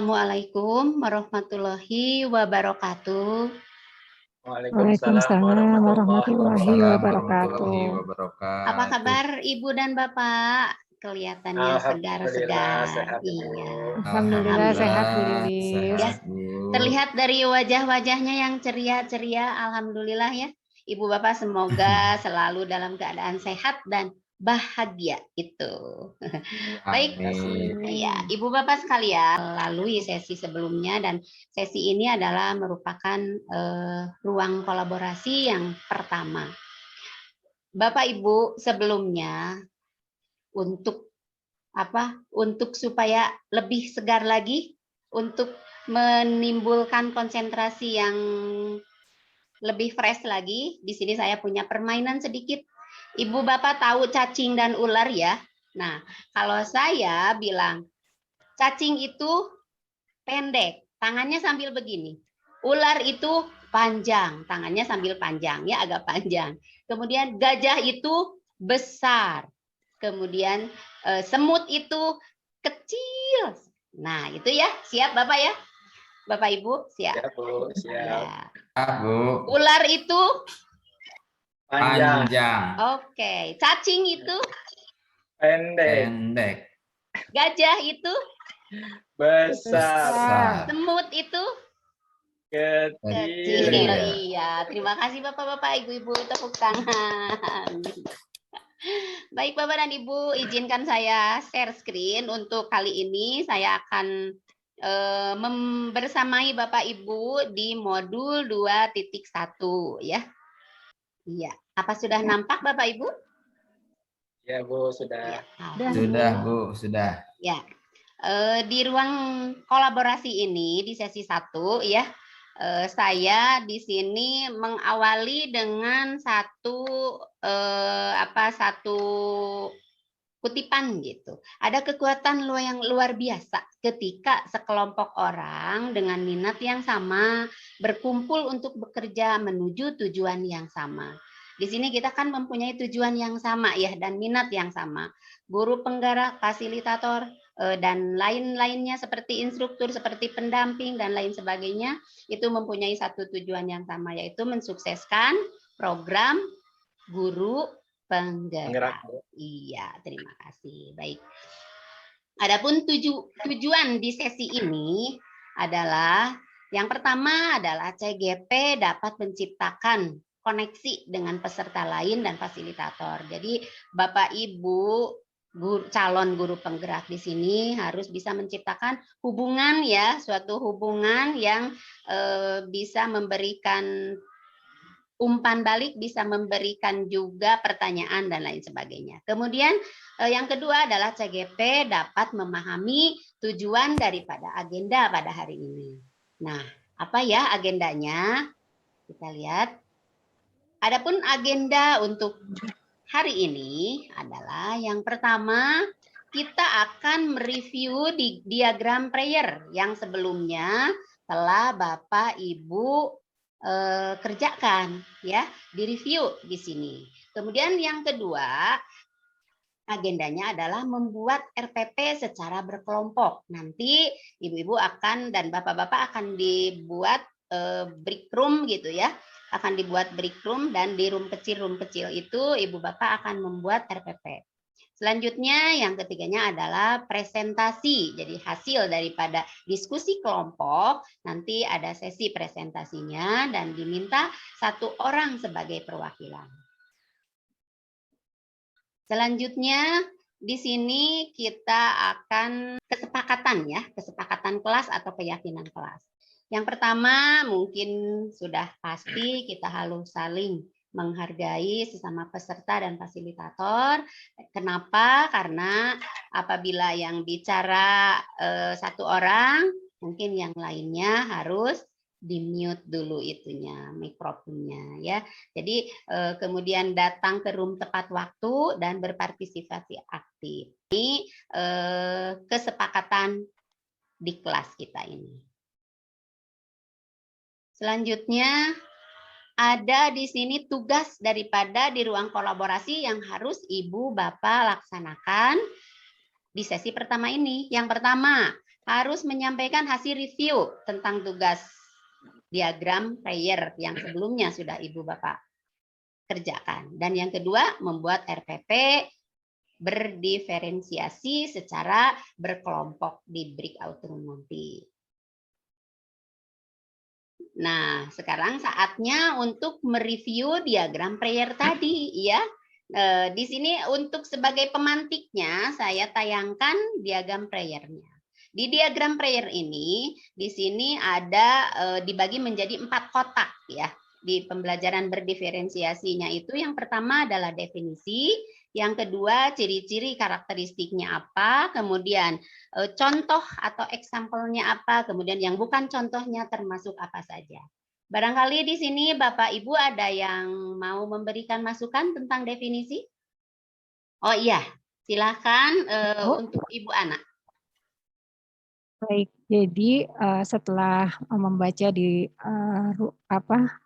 Assalamualaikum warahmatullahi wabarakatuh. Waalaikumsalam warahmatullahi wabarakatuh. Apa kabar Ibu dan Bapak? Kelihatannya Alhamdulillah segar-segar. sehat, Ibu. Iya. Alhamdulillah sehat Bu Lilis. Ya, terlihat dari wajah-wajahnya yang ceria-ceria. Alhamdulillah ya. Ibu Bapak semoga selalu dalam keadaan sehat dan bahagia itu. Baik, ya, Ibu Bapak sekalian, melalui sesi sebelumnya dan sesi ini adalah merupakan ruang kolaborasi yang pertama. Bapak Ibu sebelumnya untuk untuk supaya lebih segar lagi, untuk menimbulkan konsentrasi yang lebih fresh lagi, di sini saya punya permainan sedikit. Ibu Bapak tahu cacing dan ular ya? Nah, kalau saya bilang cacing itu pendek, tangannya sambil begini. Ular itu panjang, tangannya sambil panjang, ya agak panjang. Kemudian gajah itu besar. Kemudian semut itu kecil. Nah, itu ya. Siap Bapak ya? Bapak Ibu, siap? Ya, Bu, siap. Ya. Ular itu Panjang. Oke. Cacing itu Pendek. Gajah itu Besar. semut itu kecil. Iya, terima kasih Bapak-bapak, Ibu-ibu, tepuk tangan. Baik Bapak dan Ibu, izinkan saya share screen untuk kali ini. Saya akan bersamai Bapak Ibu di modul 2.1 ya. Iya, apa sudah nampak Bapak Ibu? Ya Bu, sudah. Ya, Sudah. Ya, di ruang kolaborasi ini di sesi 1 ya, saya di sini mengawali dengan satu kutipan gitu. Ada kekuatan yang luar biasa ketika sekelompok orang dengan minat yang sama berkumpul untuk bekerja menuju tujuan yang sama. Di sini kita kan mempunyai tujuan yang sama ya dan minat yang sama. Guru penggerak, fasilitator, dan lain-lainnya seperti instruktur, seperti pendamping dan lain sebagainya itu mempunyai satu tujuan yang sama, yaitu mensukseskan program guru penggerak. Iya, terima kasih. Baik. Adapun tujuan di sesi ini adalah yang pertama adalah CGP dapat menciptakan koneksi dengan peserta lain dan fasilitator. Jadi Bapak Ibu calon guru penggerak di sini harus bisa menciptakan hubungan ya, suatu hubungan yang bisa memberikan umpan balik, bisa memberikan juga pertanyaan dan lain sebagainya. Kemudian yang kedua adalah CGP dapat memahami tujuan daripada agenda pada hari ini. Nah, apa ya agendanya? Kita lihat. Adapun agenda untuk hari ini adalah yang pertama, kita akan mereview di diagram prayer yang sebelumnya telah Bapak Ibu kerjakan ya, direview di sini. Kemudian yang kedua, agendanya adalah membuat RPP secara berkelompok. Nanti ibu-ibu akan dan bapak-bapak akan dibuat break room gitu ya. Akan dibuat break room dan di room kecil itu ibu bapak akan membuat RPP. Selanjutnya yang ketiganya adalah presentasi. Jadi hasil daripada diskusi kelompok nanti ada sesi presentasinya dan diminta satu orang sebagai perwakilan. Selanjutnya di sini kita akan kesepakatan kelas atau keyakinan kelas. Yang pertama mungkin sudah pasti kita harus saling menghargai sesama peserta dan fasilitator. Kenapa? Karena apabila yang bicara satu orang, mungkin yang lainnya harus di-mute dulu itunya, mikrofonnya ya. Jadi kemudian datang ke room tepat waktu dan berpartisipasi aktif. Ini kesepakatan di kelas kita ini. Selanjutnya ada di sini tugas daripada di ruang kolaborasi yang harus Ibu Bapak laksanakan. di sesi pertama ini. Yang pertama, harus menyampaikan hasil review tentang tugas diagram prayer yang sebelumnya sudah Ibu Bapak kerjakan. Dan yang kedua, membuat RPP berdiferensiasi secara berkelompok di breakout room nanti. Nah, sekarang saatnya untuk mereview diagram prayer tadi, ya. Di sini untuk sebagai pemantiknya saya tayangkan diagram prayernya. Di diagram prayer ini, di sini ada dibagi menjadi 4 kotak, ya. Di pembelajaran berdiferensiasinya itu yang pertama adalah definisi, yang kedua ciri-ciri karakteristiknya apa, kemudian contoh atau example-nya apa, kemudian yang bukan contohnya termasuk apa saja. Barangkali di sini Bapak Ibu ada yang mau memberikan masukan tentang definisi? Oh iya, silakan untuk Ibu Ana. Baik, jadi setelah membaca di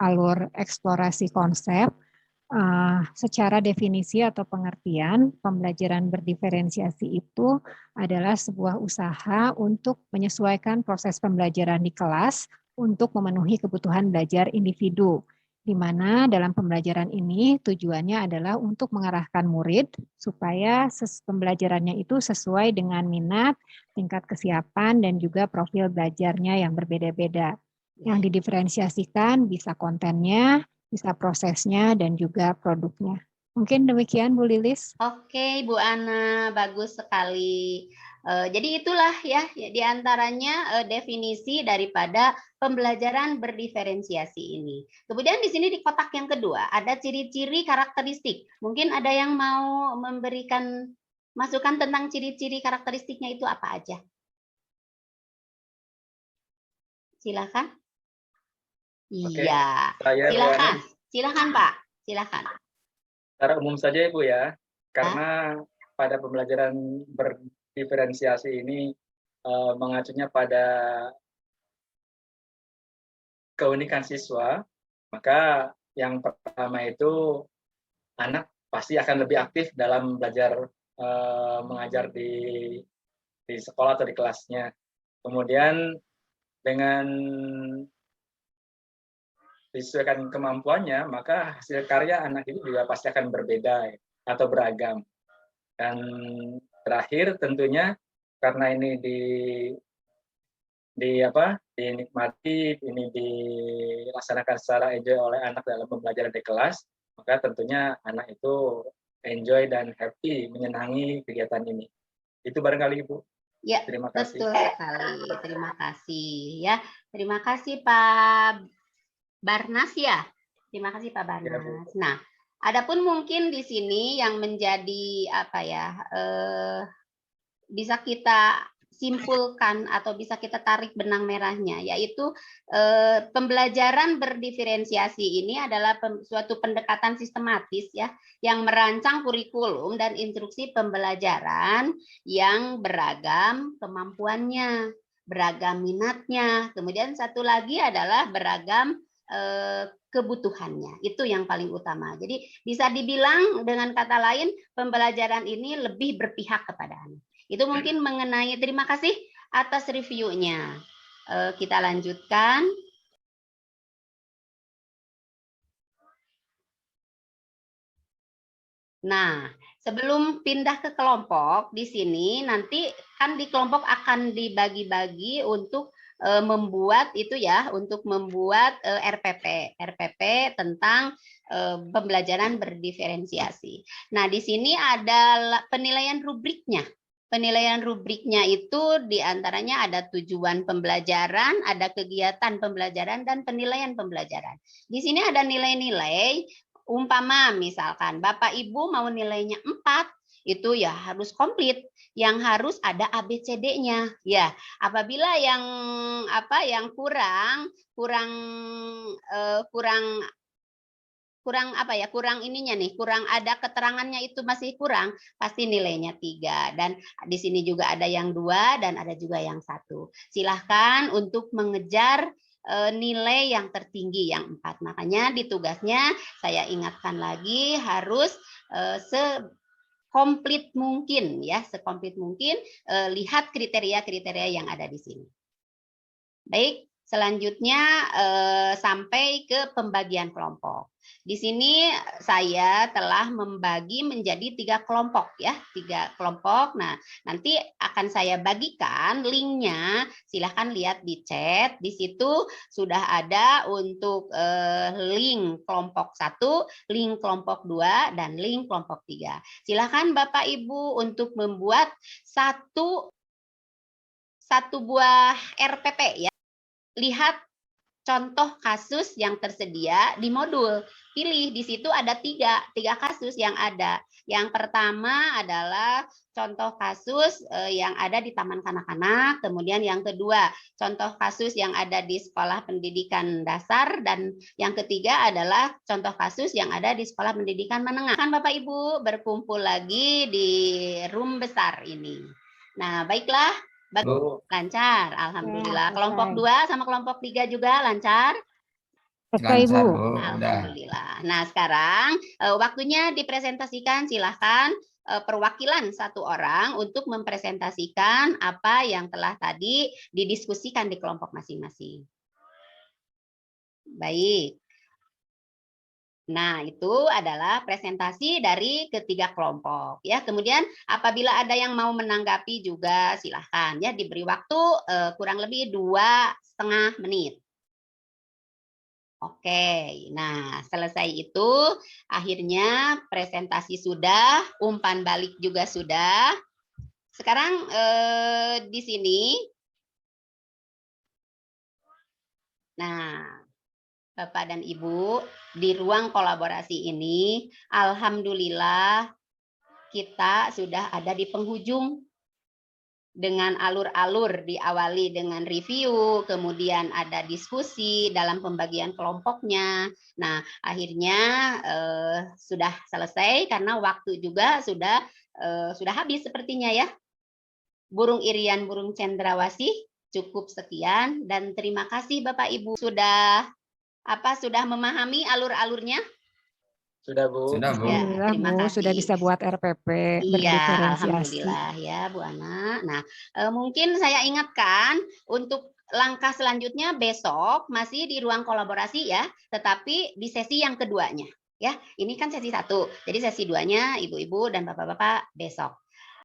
alur eksplorasi konsep, secara definisi atau pengertian, pembelajaran berdiferensiasi itu adalah sebuah usaha untuk menyesuaikan proses pembelajaran di kelas untuk memenuhi kebutuhan belajar individu, di mana dalam pembelajaran ini tujuannya adalah untuk mengarahkan murid supaya pembelajarannya itu sesuai dengan minat, tingkat kesiapan, dan juga profil belajarnya yang berbeda-beda. Yang didiferensiasikan bisa kontennya, bisa prosesnya, dan juga produknya. Mungkin demikian Bu Lilis. Oke, Bu Ana, bagus sekali. Jadi itulah ya diantaranya definisi daripada pembelajaran berdiferensiasi ini. Kemudian di sini di kotak yang kedua ada ciri-ciri karakteristik. Mungkin ada yang mau memberikan masukan tentang ciri-ciri karakteristiknya itu apa aja? Silakan. Iya, silakan, silakan Pak, silakan. Secara umum saja Ibu ya, karena pada pembelajaran berdiferensiasi ini mengacunya pada keunikan siswa, maka yang pertama itu anak pasti akan lebih aktif dalam belajar mengajar di sekolah atau di kelasnya. Kemudian dengan disesuaikan kemampuannya, maka hasil karya anak itu juga pasti akan berbeda atau beragam. Dan terakhir tentunya karena ini dinikmati, ini dilaksanakan secara enjoy oleh anak dalam pembelajaran di kelas, maka tentunya anak itu enjoy dan happy, menyenangi kegiatan ini. Itu barangkali Ibu. Ya, terima kasih. Betul sekali. Terima kasih ya. Terima kasih Pak Barnas ya. Terima kasih Pak Barnas. Ya, nah, adapun mungkin di sini yang menjadi apa ya, bisa kita simpulkan atau bisa kita tarik benang merahnya, yaitu pembelajaran berdiferensiasi ini adalah suatu pendekatan sistematis ya, yang merancang kurikulum dan instruksi pembelajaran yang beragam kemampuannya, beragam minatnya, kemudian satu lagi adalah beragam kebutuhannya. Itu yang paling utama. Jadi bisa dibilang dengan kata lain pembelajaran ini lebih berpihak kepada anak. Itu mungkin mengenai, terima kasih atas reviewnya. Kita lanjutkan. Nah, sebelum pindah ke kelompok, di sini nanti kan di kelompok akan dibagi-bagi untuk membuat itu ya, untuk membuat RPP tentang pembelajaran berdiferensiasi. Nah, di sini ada penilaian rubriknya. Penilaian rubriknya itu diantaranya ada tujuan pembelajaran, ada kegiatan pembelajaran, dan penilaian pembelajaran. Di sini ada nilai-nilai, umpama misalkan Bapak Ibu mau nilainya 4, itu ya harus komplit, yang harus ada ABCD-nya ya. Apabila yang kurang ininya nih, kurang ada keterangannya, itu masih kurang, pasti nilainya 3. Dan di sini juga ada yang 2 dan ada juga yang 1. Silahkan untuk mengejar nilai yang tertinggi yang 4. Makanya di tugasnya saya ingatkan lagi harus sekomplit mungkin ya, sekomplit mungkin lihat kriteria-kriteria yang ada di sini. Baik, selanjutnya sampai ke pembagian kelompok. Di sini saya telah membagi menjadi 3 kelompok ya, 3 kelompok. Nah, nanti akan saya bagikan linknya. Silahkan lihat di chat. Di situ sudah ada untuk link kelompok 1, link kelompok 2, dan link kelompok 3. Silahkan Bapak Ibu untuk membuat satu buah RPP ya. Lihat contoh kasus yang tersedia di modul. Pilih, di situ ada tiga kasus yang ada. Yang pertama adalah contoh kasus yang ada di taman kanak-kanak. Kemudian yang kedua, contoh kasus yang ada di sekolah pendidikan dasar. Dan yang ketiga adalah contoh kasus yang ada di sekolah pendidikan menengah. Kan Bapak Ibu berkumpul lagi di room besar ini. Nah, baiklah. Lancar, alhamdulillah. Ya, kelompok 2 sama kelompok 3 juga lancar. Selesai, Bu. Alhamdulillah. Nah, sekarang waktunya dipresentasikan. Silahkan perwakilan 1 orang untuk mempresentasikan apa yang telah tadi didiskusikan di kelompok masing-masing. Baik. Nah, itu adalah presentasi dari ketiga kelompok ya. Kemudian apabila ada yang mau menanggapi juga silahkan ya, diberi waktu kurang lebih 2,5 menit. Oke, nah selesai itu akhirnya presentasi sudah, umpan balik juga sudah. Sekarang di sini. Nah, Bapak dan Ibu, di ruang kolaborasi ini, alhamdulillah kita sudah ada di penghujung dengan alur-alur, diawali dengan review, kemudian ada diskusi dalam pembagian kelompoknya. Nah, akhirnya sudah selesai karena waktu juga sudah habis sepertinya ya. Burung Irian, burung cendrawasih, cukup sekian dan terima kasih Bapak Ibu sudah memahami alur-alurnya? Sudah, Bu. Sudah, Bu. Ya, terima Bu, kasih. sudah bisa buat RPP Iya, berdiferensiasi. alhamdulillah ya Bu Ana. Nah, mungkin saya ingatkan untuk langkah selanjutnya besok masih di ruang kolaborasi ya, tetapi di sesi yang keduanya. Ya, ini kan sesi 1. Jadi sesi 2-nya ibu-ibu dan bapak-bapak besok.